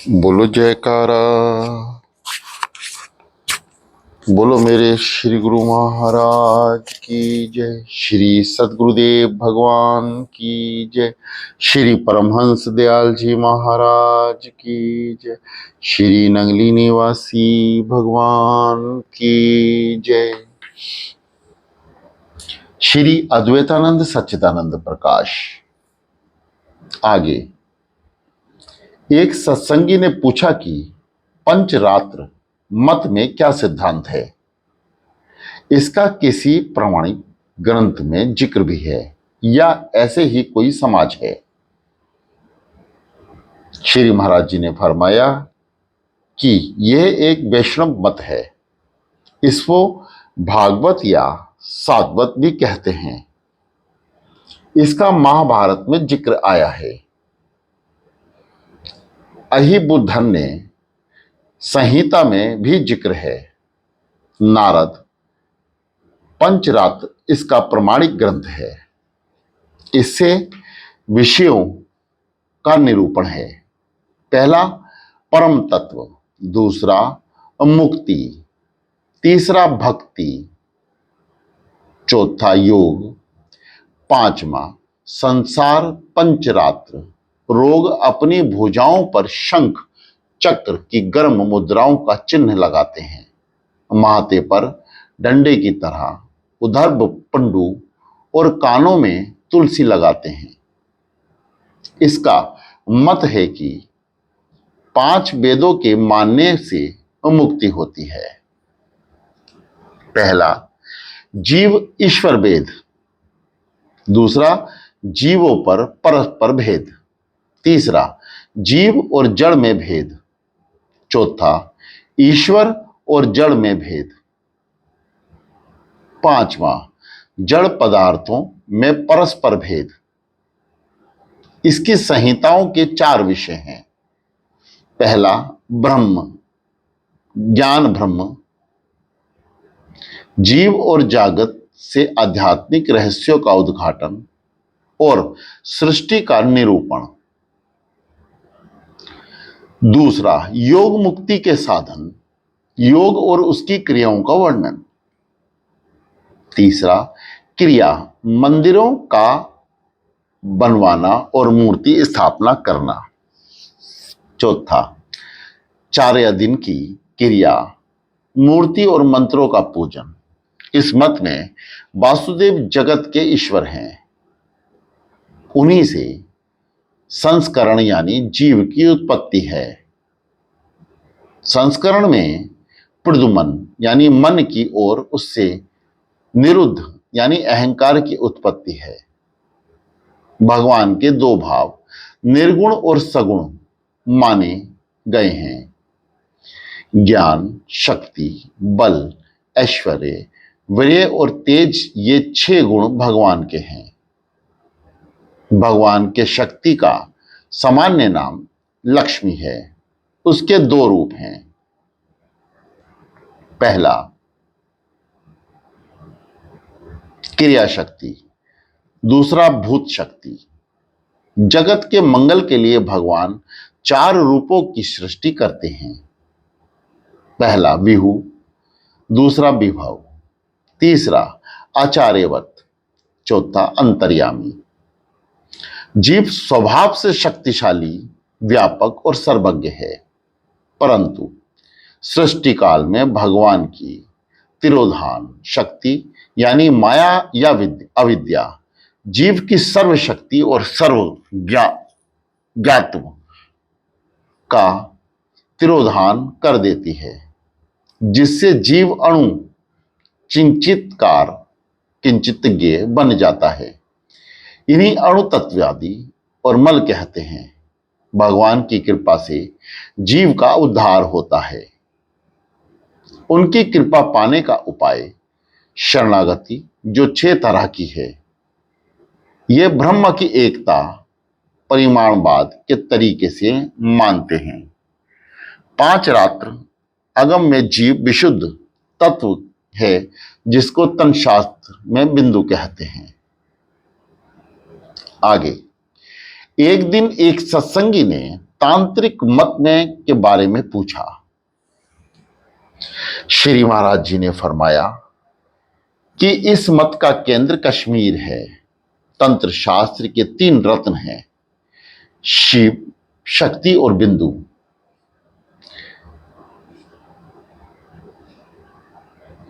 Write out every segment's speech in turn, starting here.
बोलो जयकारा। बोलो मेरे श्री गुरु महाराज की जय। श्री सद्गुरुदेव भगवान की जय। श्री परमहंस दयाल जी महाराज की जय। श्री नंगली निवासी भगवान की जय। श्री अद्वैतानंद सच्चिदानंद प्रकाश। आगे एक सत्संगी ने पूछा कि पंचरात्र मत में क्या सिद्धांत है। इसका किसी प्रमाणिक ग्रंथ में जिक्र भी है या ऐसे ही कोई समाज है। श्री महाराज जी ने फरमाया कि यह एक वैष्णव मत है। इसको भागवत या साधवत भी कहते हैं। इसका महाभारत में जिक्र आया है। अहिबुद्धन ने संहिता में भी जिक्र है। नारद पंचरात्र इसका प्रमाणिक ग्रंथ है। इससे विषयों का निरूपण है। पहला परम तत्व, दूसरा मुक्ति, तीसरा भक्ति, चौथा योग, पांचवा संसार पंचरात्र। रोग अपनी भुजाओं पर शंख चक्र की गर्म मुद्राओं का चिन्ह लगाते हैं। माथे पर डंडे की तरह उधर्भ पंडु और कानों में तुलसी लगाते हैं। इसका मत है कि 5 वेदों के मानने से मुक्ति होती है। पहला जीव ईश्वर भेद, दूसरा जीवों पर परस्पर भेद, तीसरा जीव और जड़ में भेद, चौथा ईश्वर और जड़ में भेद, पांचवा जड़ पदार्थों में परस्पर भेद। इसकी संहिताओं के 4 विषय हैं। पहला ब्रह्म, ज्ञान ब्रह्म, जीव और जागत से आध्यात्मिक रहस्यों का उद्घाटन और सृष्टि का निरूपण। दूसरा योग मुक्ति के साधन, योग और उसकी क्रियाओं का वर्णन। तीसरा क्रिया, मंदिरों का बनवाना और मूर्ति स्थापना करना। चौथा 4 दिन की क्रिया, मूर्ति और मंत्रों का पूजन। इस मत में वासुदेव जगत के ईश्वर हैं। उन्हीं से संस्करण यानी जीव की उत्पत्ति है। संस्करण में प्रद्युमन यानी मन की ओर उससे निरुद्ध यानी अहंकार की उत्पत्ति है। भगवान के 2 भाव निर्गुण और सगुण माने गए हैं। ज्ञान, शक्ति, बल, ऐश्वर्य, वीर्य और तेज, ये 6 गुण भगवान के हैं। भगवान के शक्ति का सामान्य नाम लक्ष्मी है। उसके 2 रूप हैं। पहला क्रिया शक्ति, दूसरा भूत शक्ति। जगत के मंगल के लिए भगवान 4 रूपों की सृष्टि करते हैं। पहला विहू, दूसरा विभव, तीसरा आचार्यवत, चौथा अंतर्यामी। जीव स्वभाव से शक्तिशाली, व्यापक और सर्वज्ञ है, परंतु सृष्टि काल में भगवान की तिरोधान शक्ति यानी माया या अविद्या जीव की सर्वशक्ति और सर्व ज्ञात्व का तिरोधान कर देती है, जिससे जीव अणु किंचितज्ञ बन जाता है। इन्हीं अणु तत्ववादी और मल कहते हैं। भगवान की कृपा से जीव का उद्धार होता है। उनकी कृपा पाने का उपाय शरणागति, जो 6 तरह की है। ये ब्रह्म की एकता परिमाणवाद के तरीके से मानते हैं। 5 रात्र अगम में जीव विशुद्ध तत्व है, जिसको तंत्रशास्त्र में बिंदु कहते हैं। आगे एक दिन एक सत्संगी ने तांत्रिक मत में के बारे में पूछा। श्री महाराज जी ने फरमाया कि इस मत का केंद्र कश्मीर है। तंत्र शास्त्र के 3 रत्न हैं, शिव, शक्ति और बिंदु।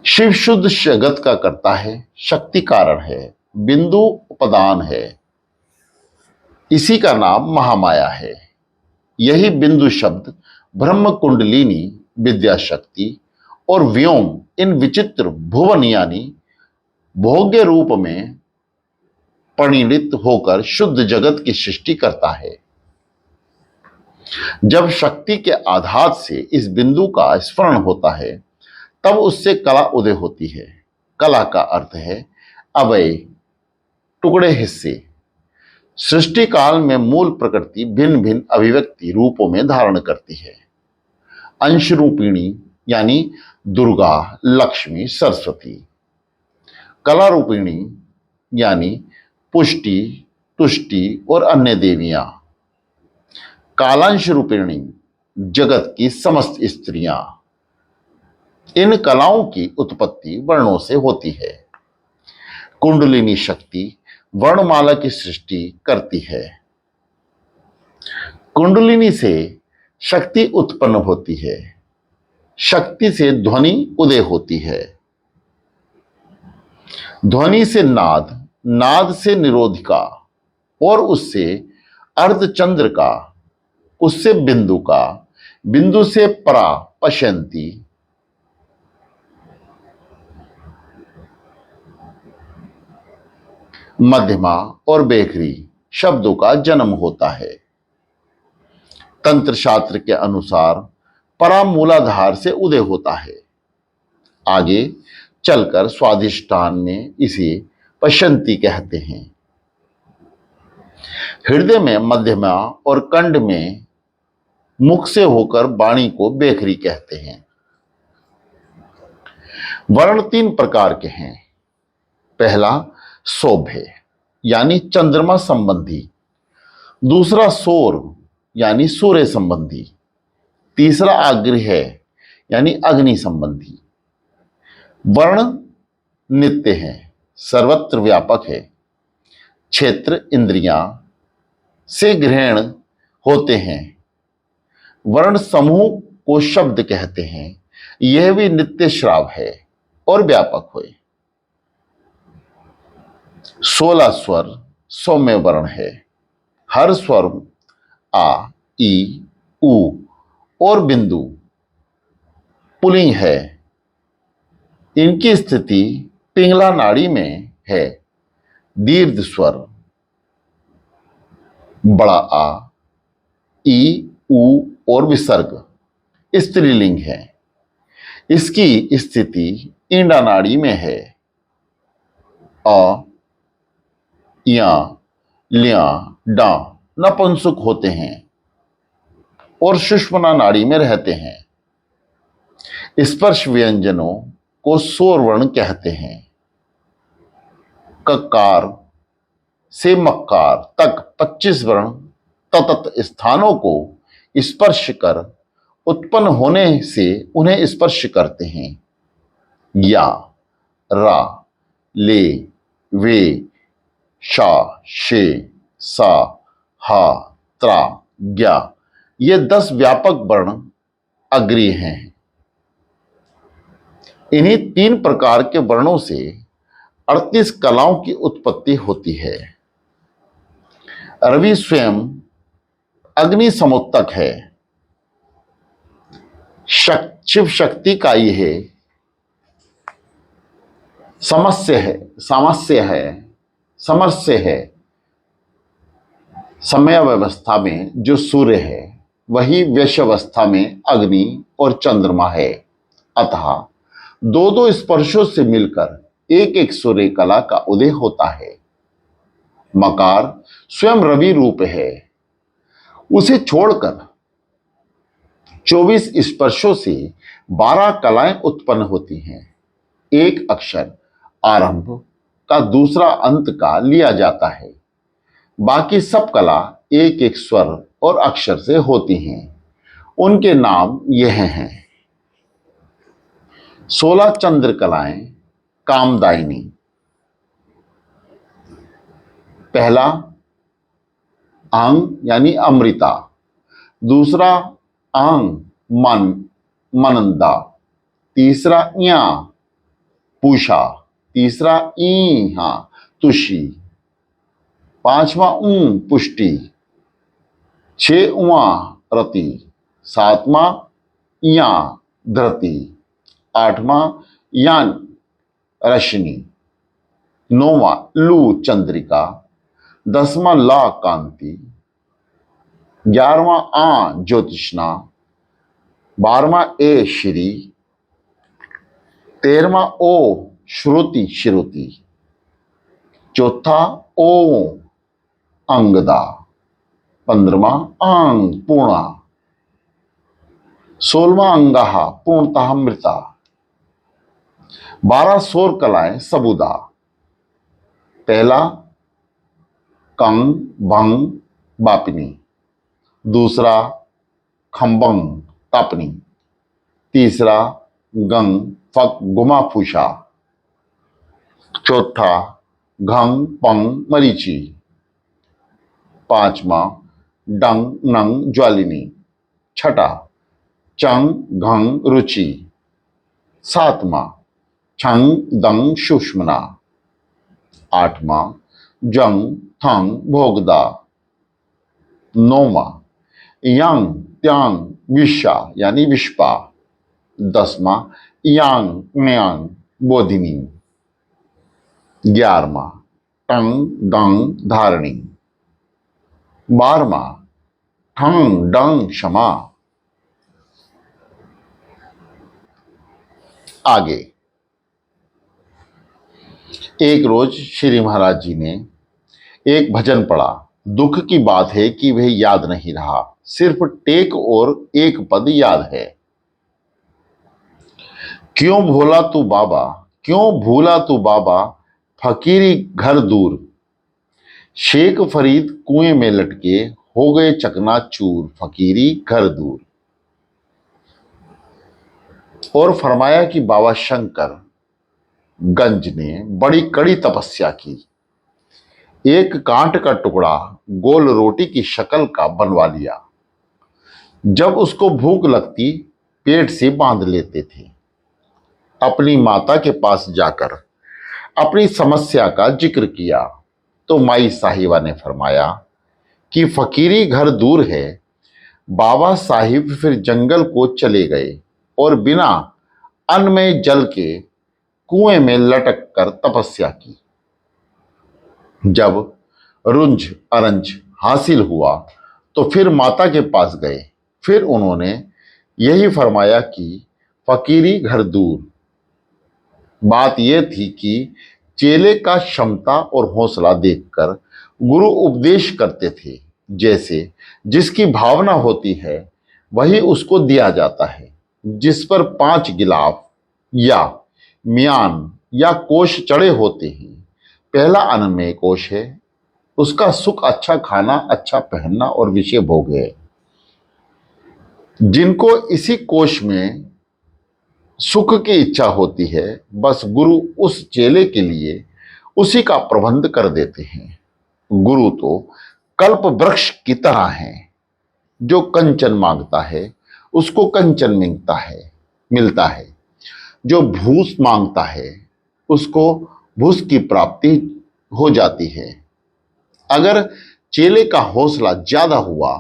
शिव शुद्ध जगत का करता है, शक्ति कारण है, बिंदु उपदान है, इसी का नाम महामाया है। यही बिंदु शब्द ब्रह्म कुंडलिनी, विद्या शक्ति और व्योम इन विचित्र भुवन यानी भोग्य रूप में परिणित होकर शुद्ध जगत की सृष्टि करता है। जब शक्ति के आधार से इस बिंदु का स्मरण होता है तब उससे कला उदय होती है। कला का अर्थ है अवयव, टुकड़े, हिस्से। सृष्टि काल में मूल प्रकृति भिन्न भिन्न अभिव्यक्ति रूपों में धारण करती है। अंश रूपिणी यानी दुर्गा, लक्ष्मी, सरस्वती। कला रूपिणी यानी पुष्टि, तुष्टि और अन्य देवियां। कालांश रूपिणी जगत की समस्त स्त्रियां। इन कलाओं की उत्पत्ति वर्णों से होती है। कुंडलिनी शक्ति वर्णमाला की सृष्टि करती है। कुंडलिनी से शक्ति उत्पन्न होती है, शक्ति से ध्वनि उदय होती है, ध्वनि से नाद, नाद से निरोधिका और उससे अर्धचंद्र का, उससे बिंदु का, बिंदु से परा पश्यंती, मध्यमा और बेखरी शब्दों का जन्म होता है। तंत्र शास्त्र के अनुसार परा मूलाधार से उदय होता है। आगे चलकर स्वाधिष्ठान में इसे पश्यंती कहते हैं। हृदय में मध्यमा और कंठ में मुख से होकर वाणी को बेखरी कहते हैं। वर्ण 3 प्रकार के हैं। पहला शोभे यानी चंद्रमा संबंधी, दूसरा सौर यानी सूर्य संबंधी, तीसरा आग्रह यानी अग्नि संबंधी। वर्ण नित्य है, सर्वत्र व्यापक है। क्षेत्र इंद्रियां से ग्रहण होते हैं। वर्ण समूह को शब्द कहते हैं। यह भी नित्य श्राव है और व्यापक हुए। 16 स्वर सौम्य वर्ण है। हर स्वर आ, ई, उ और बिंदु पुल्लिंग है। इनकी स्थिति पिंगला नाड़ी में है। दीर्घ स्वर बड़ा आ, ई, उ और विसर्ग स्त्रीलिंग है। इसकी स्थिति ईंडा नाड़ी में है। अ, या, ल्या, डा नपुंसक होते हैं और सुषुम्ना नाड़ी में रहते हैं। स्पर्श व्यंजनों को स्वर वर्ण कहते हैं। ककार से मकार तक 25 वर्ण ततत स्थानों को स्पर्श कर उत्पन्न होने से उन्हें स्पर्श करते हैं। या, रा, ले, वे, शा, शे, सा, हा, त्रा, ज्ञा ये 10 व्यापक वर्ण अग्रीय हैं। इन्हीं 3 प्रकार के वर्णों से 38 कलाओं की उत्पत्ति होती है। रवि स्वयं अग्नि समुत्तक है। शिव शक्ति का यह समस्य है। समय व्यवस्था में जो सूर्य है वही व्यशावस्था में अग्नि और चंद्रमा है। अतः 2 स्पर्शों से मिलकर एक सूर्य कला का उदय होता है। मकार स्वयं रवि रूप है। उसे छोड़कर 24 स्पर्शों से 12 कलाएं उत्पन्न होती हैं। एक अक्षर आरंभ का दूसरा अंत का लिया जाता है। बाकी सब कला एक स्वर और अक्षर से होती हैं। उनके नाम यह हैं: 16 चंद्रकलाएं कामदायिनी। पहला अंग यानी अमृता, दूसरा अंग मन मनंदा, तीसरा या पूषा, तीसरा ईहा तुषी, पांचवा पुष्टि, छठवां रति, सातवां या धृति, आठवां यान रश्मि, नौवां लू चंद्रिका, 10वां ला कांति, 11वां आ ज्योतिष्णा, 12वां ए श्री, 13वां ओ श्रुति श्रुति, चौथा ओ अंगदा, 15वां अंग पूर्णा, 16वां अंगाह पूर्णतः मृता, 12 सौर कलाएं सबुदा। पहला कंग भंग बापिनी, दूसरा खंबंग तापनी, तीसरा गंग फक गुमा फूषा, चौथा घंग पंग मरीचि, पांचवा डंग नंग ज्वालिनी, छठा चंग घंग रुचि, सातवां छंग दंग सुषमना, आठवां जंग थंग भोगदा, नौवां यांग त्यांग विशा यानी विष्पा, 10वां यांग म्यांग बोधिनी, 11वां टंग दंग धारणी, 12वां ठंग डंग क्षमा। आगे एक रोज श्री महाराज जी ने एक भजन पढ़ा। दुख की बात है कि वह याद नहीं रहा, सिर्फ टेक और एक पद याद है। क्यों भूला तू बाबा, क्यों भूला तू बाबा, फकीरी घर दूर, शेख फरीद कुएं में लटके हो गए चकनाचूर, फकीरी घर दूर। और फरमाया कि बाबा शंकर गंज ने बड़ी कड़ी तपस्या की, एक कांट का टुकड़ा गोल रोटी की शक्ल का बनवा लिया। जब उसको भूख लगती पेट से बांध लेते थे। अपनी माता के पास जाकर अपनी समस्या का जिक्र किया तो माई साहिबा ने फरमाया कि फकीरी घर दूर है। बाबा साहिब फिर जंगल को चले गए और बिना अन्न में जल के कुएं में लटक कर तपस्या की। जब रुंझ अरंझ हासिल हुआ तो फिर माता के पास गए। फिर उन्होंने यही फरमाया कि फकीरी घर दूर। बात यह थी कि चेले का क्षमता और हौसला देखकर गुरु उपदेश करते थे। जैसे जिसकी भावना होती है वही उसको दिया जाता है। जिस पर 5 गिलाफ या म्यान या कोश चढ़े होते हैं, पहला अन्नमय कोश है, उसका सुख अच्छा खाना, अच्छा पहनना और विषय भोग है। जिनको इसी कोश में सुख की इच्छा होती है, बस गुरु उस चेले के लिए उसी का प्रबंध कर देते हैं। गुरु तो कल्प वृक्ष की तरह है, जो कंचन मांगता है उसको कंचन मिलता है। जो भूस मांगता है उसको भूस की प्राप्ति हो जाती है। अगर चेले का हौसला ज्यादा हुआ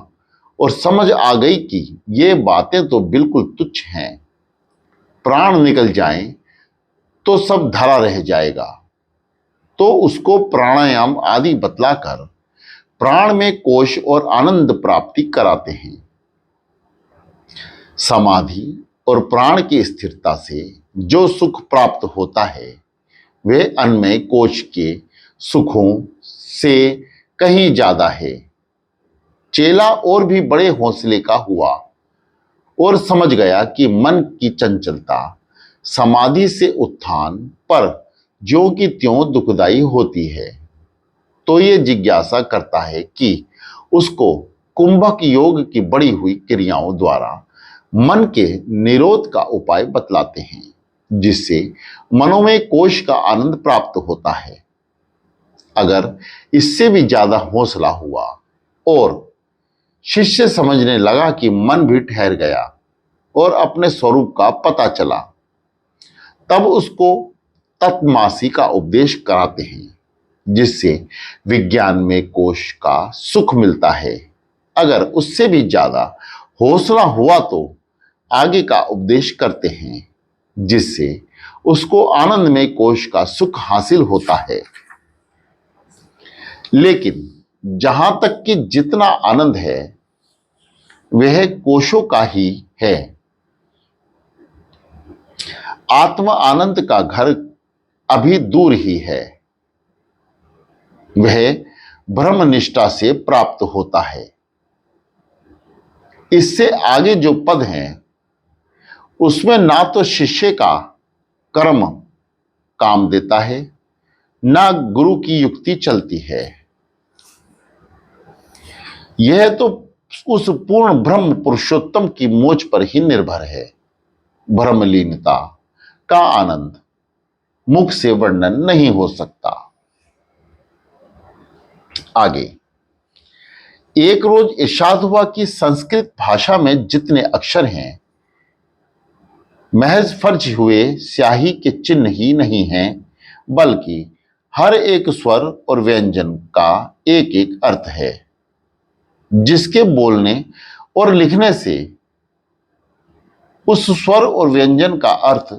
और समझ आ गई कि ये बातें तो बिल्कुल तुच्छ हैं, प्राण निकल जाएं तो सब धरा रह जाएगा, तो उसको प्राणायाम आदि बतलाकर प्राण में कोश और आनंद प्राप्ति कराते हैं। समाधि और प्राण की स्थिरता से जो सुख प्राप्त होता है वह अन्नमय कोश के सुखों से कहीं ज्यादा है। चेला और भी बड़े हौसले का हुआ और समझ गया कि मन की चंचलता समाधि से उत्थान पर ज्यों की त्यों दुखदाई होती है। तो ये जिज्ञासा करता है कि उसको कुंभक योग की बढ़ी हुई क्रियाओं द्वारा मन के निरोध का उपाय बतलाते हैं, जिससे मनोमय कोश का आनंद प्राप्त होता है। अगर इससे भी ज्यादा हौसला हुआ और शिष्य समझने लगा कि मन भी ठहर गया और अपने स्वरूप का पता चला, तब उसको तत्मासी का उपदेश कराते हैं, जिससे विज्ञान में कोश का सुख मिलता है। अगर उससे भी ज्यादा हौसला हुआ तो आगे का उपदेश करते हैं, जिससे उसको आनंद में कोश का सुख हासिल होता है। लेकिन जहां तक कि जितना आनंद है वह कोशों का ही है। आत्म आनंद का घर अभी दूर ही है। वह ब्रह्मनिष्ठा से प्राप्त होता है। इससे आगे जो पद हैं उसमें ना तो शिष्य का कर्म काम देता है, ना गुरु की युक्ति चलती है। यह तो उस पूर्ण ब्रह्म पुरुषोत्तम की मोच पर ही निर्भर है। ब्रह्मलीनता का आनंद मुख से वर्णन नहीं हो सकता। आगे एक रोज इरशाद हुआ कि संस्कृत भाषा में जितने अक्षर हैं महज फर्ज हुए स्याही के चिन्ह ही नहीं हैं, बल्कि हर एक स्वर और व्यंजन का एक एक अर्थ है, जिसके बोलने और लिखने से उस स्वर और व्यंजन का अर्थ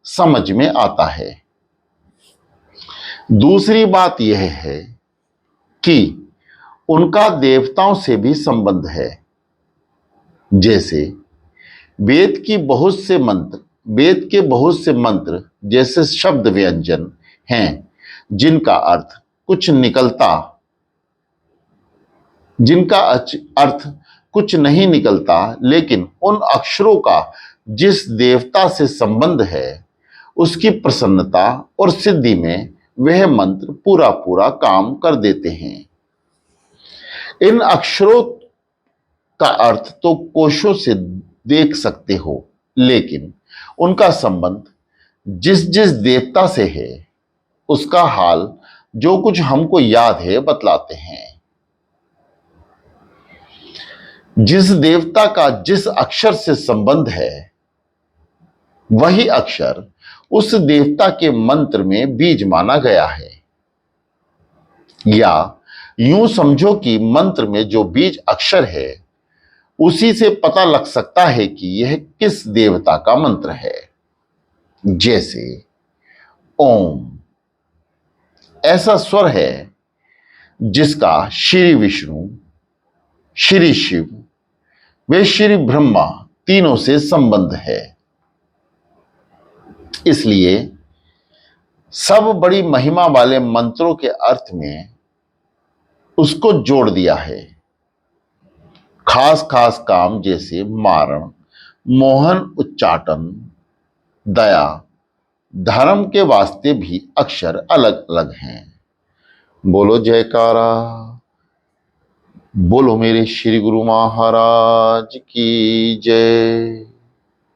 समझ में आता है। दूसरी बात यह है कि उनका देवताओं से भी संबंध है। जैसे वेद के बहुत से मंत्र जैसे शब्द व्यंजन हैं जिनका अर्थ कुछ नहीं निकलता, लेकिन उन अक्षरों का जिस देवता से संबंध है उसकी प्रसन्नता और सिद्धि में वह मंत्र पूरा पूरा काम कर देते हैं। इन अक्षरों का अर्थ तो कोशों से देख सकते हो, लेकिन उनका संबंध जिस जिस देवता से है उसका हाल जो कुछ हमको याद है बतलाते हैं। जिस देवता का जिस अक्षर से संबंध है वही अक्षर उस देवता के मंत्र में बीज माना गया है। या यूं समझो कि मंत्र में जो बीज अक्षर है उसी से पता लग सकता है कि यह किस देवता का मंत्र है। जैसे ओम ऐसा स्वर है जिसका श्री विष्णु, श्री शिव व श्री ब्रह्मा तीनों से संबंध है। इसलिए सब बड़ी महिमा वाले मंत्रों के अर्थ में उसको जोड़ दिया है। खास खास काम जैसे मारण, मोहन, उच्चाटन, दया, धर्म के वास्ते भी अक्षर अलग अलग हैं। बोलो जयकारा, बोलो मेरे श्री गुरु महाराज की जय।